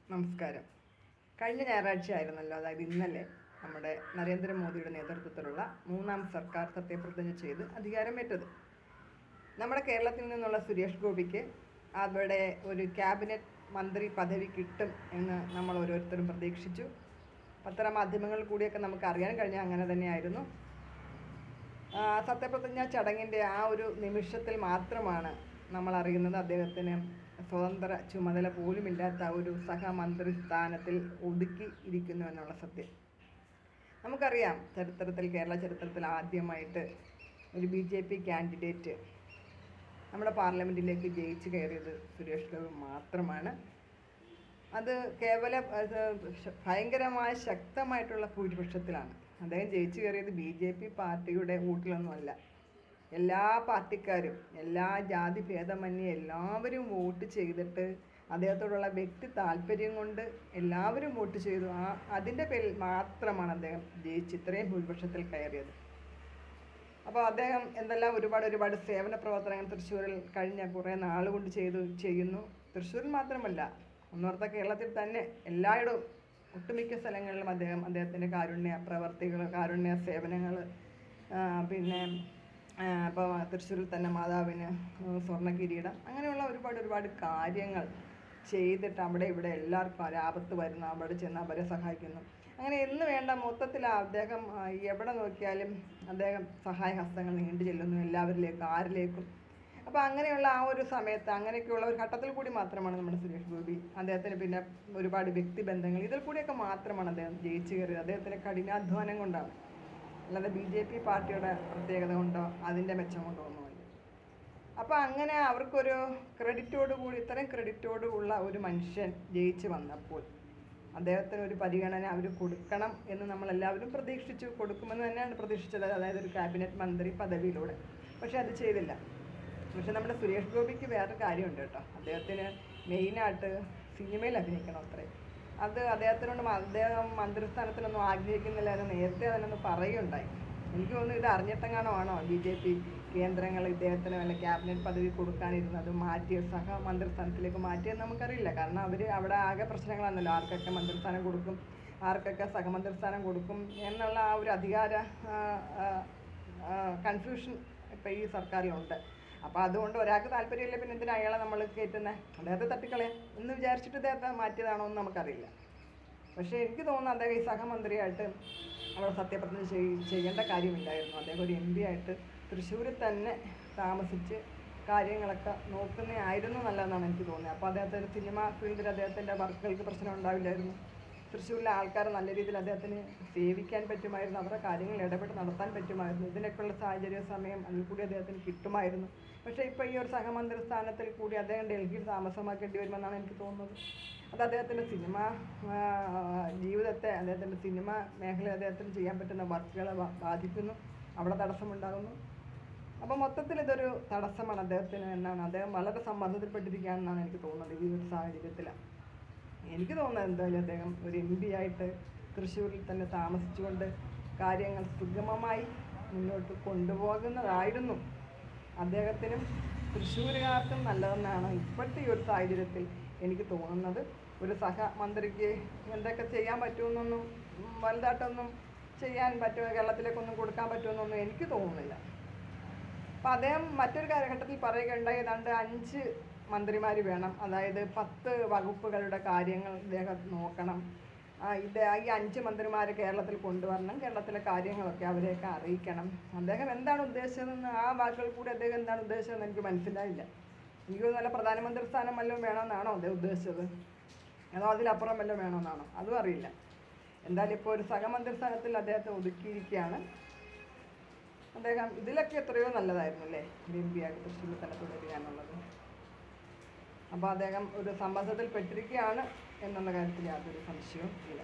നമസ്കാരം. കഴിഞ്ഞ ഞായറാഴ്ച ആയിരുന്നല്ലോ, അതായത് ഇന്നലെ നമ്മുടെ നരേന്ദ്രമോദിയുടെ നേതൃത്വത്തിലുള്ള മൂന്നാം സർക്കാർ സത്യപ്രതിജ്ഞ ചെയ്ത് അധികാരമേറ്റത്. നമ്മുടെ കേരളത്തിൽ നിന്നുള്ള സുരേഷ് ഗോപിക്ക് അവിടെ ഒരു ക്യാബിനറ്റ് മന്ത്രി പദവി കിട്ടും എന്ന് നമ്മൾ ഓരോരുത്തരും പ്രതീക്ഷിച്ചു. പത്രമാധ്യമങ്ങളിൽ കൂടിയൊക്കെ നമുക്ക് അറിയാൻ കഴിഞ്ഞ അങ്ങനെ തന്നെയായിരുന്നു. സത്യപ്രതിജ്ഞ ചടങ്ങിൻ്റെ ആ ഒരു നിമിഷത്തിൽ മാത്രമാണ് നമ്മൾ അറിയുന്നത് അദ്ദേഹത്തിന് സ്വതന്ത്ര ചുമതല പോലുമില്ലാത്ത ഒരു സഹമന്ത്രി സ്ഥാനത്തിൽ ഒതുക്കി ഇരിക്കുന്നു എന്നുള്ള സത്യം. നമുക്കറിയാം, കേരള ചരിത്രത്തിൽ ആദ്യമായിട്ട് ഒരു BJP കാൻഡിഡേറ്റ് നമ്മുടെ പാർലമെൻറ്റിലേക്ക് ജയിച്ചു കയറിയത് സുരേഷ് ഗോപി മാത്രമാണ്. അത് ഭയങ്കരമായ ശക്തമായിട്ടുള്ള ഭൂരിപക്ഷത്തിലാണ് അദ്ദേഹം ജയിച്ചു കയറിയത്. BJP പാർട്ടിയുടെ വോട്ടിലൊന്നുമല്ല. എല്ലാ പാർട്ടിക്കാരും, എല്ലാ ജാതി ഭേദമന്യേ എല്ലാവരും വോട്ട് ചെയ്തിട്ട് അദ്ദേഹത്തോടുള്ള വ്യക്തി താല്പര്യം കൊണ്ട് എല്ലാവരും വോട്ട് ചെയ്തു. അതിൻ്റെ പേരിൽ മാത്രമാണ് അദ്ദേഹം ജയിച്ച് ഇത്രയും ഭൂരിപക്ഷത്തിൽ കയറിയത്. അപ്പോൾ അദ്ദേഹം എന്തെല്ലാം ഒരുപാട് സേവന പ്രവർത്തനങ്ങൾ തൃശ്ശൂരിൽ കഴിഞ്ഞ കുറേ നാളുകൊണ്ട് ചെയ്യുന്നു. തൃശ്ശൂരിൽ മാത്രമല്ല, ഒന്നോർത്ത കേരളത്തിൽ തന്നെ എല്ലായിടവും ഒട്ടുമിക്ക സ്ഥലങ്ങളിലും അദ്ദേഹത്തിൻ്റെ കാരുണ്യ പ്രവർത്തികൾ, കാരുണ്യ സേവനങ്ങൾ, പിന്നെ ഇപ്പോൾ തൃശ്ശൂരിൽ തന്നെ മാതാവിന് സ്വർണ്ണ കിരീടം, അങ്ങനെയുള്ള ഒരുപാട് കാര്യങ്ങൾ ചെയ്തിട്ട് അവിടെ ഇവിടെ എല്ലാവർക്കും ആപത്ത് വരുന്ന അവിടെ ചെന്ന് അവരെ സഹായിക്കുന്നു. അങ്ങനെ എന്ന് വേണ്ട മൊത്തത്തിൽ അദ്ദേഹം എവിടെ നോക്കിയാലും അദ്ദേഹം സഹായ ഹസ്തങ്ങൾ നീണ്ടു ചെല്ലുന്നു എല്ലാവരിലേക്കും, ആരിലേക്കും. അപ്പോൾ അങ്ങനെയുള്ള ആ ഒരു സമയത്ത്, അങ്ങനെയൊക്കെയുള്ള ഒരു ഘട്ടത്തിൽ കൂടി മാത്രമാണ് നമ്മുടെ സുരേഷ് ഗോപി, അദ്ദേഹത്തിന് പിന്നെ ഒരുപാട് വ്യക്തിബന്ധങ്ങൾ, ഇതിൽ കൂടിയൊക്കെ മാത്രമാണ് അദ്ദേഹം ജയിച്ചു കയറിയത്. അദ്ദേഹത്തിൻ്റെ കഠിനാധ്വാനം കൊണ്ടാണ്, അല്ലാതെ BJP പാർട്ടിയുടെ പ്രത്യേകത കൊണ്ടോ അതിൻ്റെ മെച്ചം കൊണ്ടോ ഒന്നുമില്ല. അപ്പോൾ അങ്ങനെ അവർക്കൊരു ഇത്തരം ക്രെഡിറ്റോടുള്ള ഒരു മനുഷ്യൻ ജയിച്ച് വന്നപ്പോൾ അദ്ദേഹത്തിന് ഒരു പരിഗണന അവർ കൊടുക്കണം എന്ന് നമ്മളെല്ലാവരും പ്രതീക്ഷിച്ചു. കൊടുക്കുമെന്ന് തന്നെയാണ് പ്രതീക്ഷിച്ചത്, അതായത് ഒരു ക്യാബിനറ്റ് മന്ത്രി പദവിയിലൂടെ. പക്ഷേ അത് ചെയ്തില്ല. പക്ഷെ നമ്മുടെ സുരേഷ് ഗോപിക്ക് വേറൊരു കാര്യമുണ്ട് കേട്ടോ. അദ്ദേഹത്തിന് മെയിനായിട്ട് സിനിമയിൽ അഭിനയിക്കണം അത്രേ. അത് അദ്ദേഹം മന്ത്രിസ്ഥാനത്തിനൊന്നും ആഗ്രഹിക്കുന്നില്ല എന്ന് നേരത്തെ തന്നെ പറയുകയുണ്ടായി. എനിക്ക് തോന്നുന്നു ഇത് അറിഞ്ഞിട്ടെങ്ങാണോ BJP കേന്ദ്രങ്ങൾ ഇദ്ദേഹത്തിന് വല്ല ക്യാബിനറ്റ് പദവി കൊടുക്കാനിരുന്നത് മാറ്റി മന്ത്രിസ്ഥാനത്തിലേക്ക് മാറ്റിയെന്ന് നമുക്കറിയില്ല. കാരണം അവിടെ ആകെ പ്രശ്നങ്ങളാണല്ലോ, ആർക്കൊക്കെ മന്ത്രിസ്ഥാനം കൊടുക്കും, ആർക്കൊക്കെ സഹമന്ത്രിസ്ഥാനം കൊടുക്കും എന്നുള്ള ആ ഒരു അധികാര കൺഫ്യൂഷൻ ഇപ്പോൾ ഈ സർക്കാരിലുണ്ട്. അപ്പോൾ അതുകൊണ്ട് ഒരാൾക്ക് താല്പര്യമില്ല, പിന്നെ എന്തിനാ അയാളെ നമ്മൾ കയറ്റുന്നത്, അദ്ദേഹത്തെ തട്ടിക്കളയാം എന്ന് വിചാരിച്ചിട്ട് അദ്ദേഹത്തെ മാറ്റിയതാണോ എന്ന് നമുക്കറിയില്ല. പക്ഷേ എനിക്ക് തോന്നുന്നു അദ്ദേഹം ഈ സഹമന്ത്രിയായിട്ട് അവിടെ സത്യപ്രതിജ്ഞ ചെയ്യേണ്ട കാര്യമില്ലായിരുന്നു. അദ്ദേഹം ഒരു MP ആയിട്ട് തൃശ്ശൂരിൽ തന്നെ താമസിച്ച് കാര്യങ്ങളൊക്കെ നോക്കുന്നതായിരുന്നു നല്ലതെന്നാണ് എനിക്ക് തോന്നുന്നത്. അപ്പോൾ അദ്ദേഹത്തിൻ്റെ സിനിമ ഫീൽഡിൽ അദ്ദേഹത്തിൻ്റെ വർക്കുകൾക്ക് പ്രശ്നം ഉണ്ടാവില്ലായിരുന്നു. തൃശ്ശൂരിലെ ആൾക്കാർ നല്ല രീതിയിൽ അദ്ദേഹത്തിന് സേവിക്കാൻ പറ്റുമായിരുന്നു, അവരുടെ കാര്യങ്ങൾ ഇടപെട്ട് നടത്താൻ പറ്റുമായിരുന്നു. ഇതിനൊക്കെയുള്ള സാഹചര്യ സമയം അതിൽ കൂടി അദ്ദേഹത്തിന് കിട്ടുമായിരുന്നു. പക്ഷേ ഇപ്പോൾ ഈ ഒരു സഹമന്ത്രി സ്ഥാനത്തിൽ കൂടി അദ്ദേഹം ഡൽഹിയിൽ താമസമാക്കേണ്ടി വരുമെന്നാണ് എനിക്ക് തോന്നുന്നത്. അത് അദ്ദേഹത്തിൻ്റെ സിനിമ ജീവിതത്തെ, അദ്ദേഹത്തിൻ്റെ സിനിമ മേഖല, അദ്ദേഹത്തിന് ചെയ്യാൻ പറ്റുന്ന വർക്കുകളെ ബാധിക്കുന്നു, അവിടെ തടസ്സമുണ്ടാകുന്നു. അപ്പോൾ മൊത്തത്തിൽ ഇതൊരു തടസ്സമാണ് അദ്ദേഹത്തിന് എന്നാണ്, അദ്ദേഹം വളരെ സമ്മർദ്ദത്തിൽപ്പെട്ടിരിക്കുകയാണെന്നാണ് എനിക്ക് തോന്നുന്നത് ഈ ഒരു സാഹചര്യത്തിലാണ്. എനിക്ക് തോന്നുന്നത് എന്തായാലും അദ്ദേഹം ഒരു MP ആയിട്ട് തൃശ്ശൂരിൽ തന്നെ താമസിച്ചുകൊണ്ട് കാര്യങ്ങൾ സുഗമമായി മുന്നോട്ട് കൊണ്ടുപോകുന്നതായിരുന്നു അദ്ദേഹത്തിനും തൃശ്ശൂരുകാർക്കും നല്ലതെന്നാണ് ഇപ്പോഴത്തെ ഈ ഒരു സാഹചര്യത്തിൽ എനിക്ക് തോന്നുന്നത്. ഒരു സഹമന്ത്രിക്ക് എന്തൊക്കെ ചെയ്യാൻ പറ്റുമെന്നൊന്നും വലുതായിട്ടൊന്നും ചെയ്യാൻ പറ്റുമോ, കേരളത്തിലേക്കൊന്നും കൊടുക്കാൻ പറ്റുമെന്നൊന്നും എനിക്ക് തോന്നുന്നില്ല. അപ്പോൾ അദ്ദേഹം മറ്റൊരു കാലഘട്ടത്തിൽ പറയുകയുണ്ടായി, ഏതാണ്ട് 5 മന്ത്രിമാർ വേണം, അതായത് 10 വകുപ്പുകളുടെ കാര്യങ്ങൾ ഇദ്ദേഹം നോക്കണം, ഈ 5 മന്ത്രിമാർ കേരളത്തിൽ കൊണ്ടുവരണം, കേരളത്തിലെ കാര്യങ്ങളൊക്കെ അവരെയൊക്കെ അറിയിക്കണം. അദ്ദേഹം എന്താണ് ഉദ്ദേശിച്ചതെന്ന്, ആ വാക്കുകൾ കൂടി അദ്ദേഹം എന്താണ് ഉദ്ദേശിച്ചതെന്ന് എനിക്ക് മനസ്സിലായില്ല. എനിക്ക് നല്ല പ്രധാനമന്ത്രി സ്ഥാനം വല്ലതും വേണമെന്നാണോ അദ്ദേഹം ഉദ്ദേശിച്ചത്, അതോ അതിലപ്പുറം വല്ലതും വേണമെന്നാണോ, അതും അറിയില്ല. എന്തായാലും ഇപ്പോൾ ഒരു സഹമന്ത്രി സ്ഥാനത്തിൽ അദ്ദേഹത്തെ ഒതുക്കിയിരിക്കുകയാണ്. അദ്ദേഹം ഇതിലൊക്കെ എത്രയോ നല്ലതായിരുന്നു അല്ലേ, MP ആയിട്ട് തൃശ്ശൂരിൽ തന്നെ തുടരുക എന്നുള്ളത്. അപ്പോൾ അദ്ദേഹം ഒരു സമ്മർദ്ദത്തിൽ പെട്ടിരിക്കുകയാണ് എന്നുള്ള കാര്യത്തിൽ യാതൊരു സംശയവും ഇല്ല.